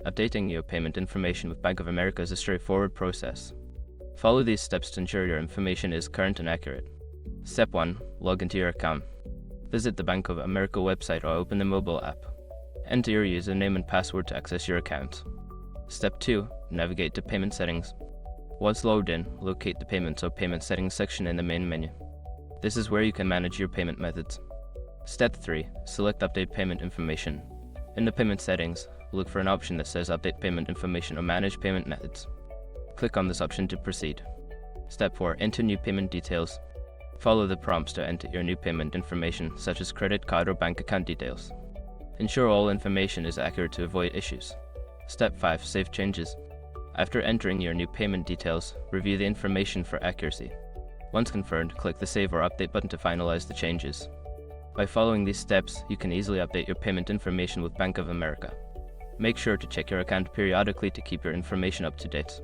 Updating your payment information with Bank of America is a straightforward process. Follow these steps to ensure your information is current and accurate. Step 1. Log into your account. Visit the Bank of America website or open the mobile app. Enter your username and password to access your account. Step 2. Navigate to Payment Settings. Once logged in, locate the Payments or Payment Settings section in the main menu. This is where you can manage your payment methods. Step 3. Select Update Payment Information. In the Payment Settings, look for an option that says Update Payment Information or Manage Payment Methods. Click on this option to proceed. Step 4. Enter new payment details. Follow the prompts to enter your new payment information, such as credit card or bank account details. Ensure all information is accurate to avoid issues. Step 5. Save changes. After entering your new payment details, review the information for accuracy. Once confirmed, click the Save or Update button to finalize the changes. By following these steps, you can easily update your payment information with Bank of America. Make sure to check your account periodically to keep your information up to date.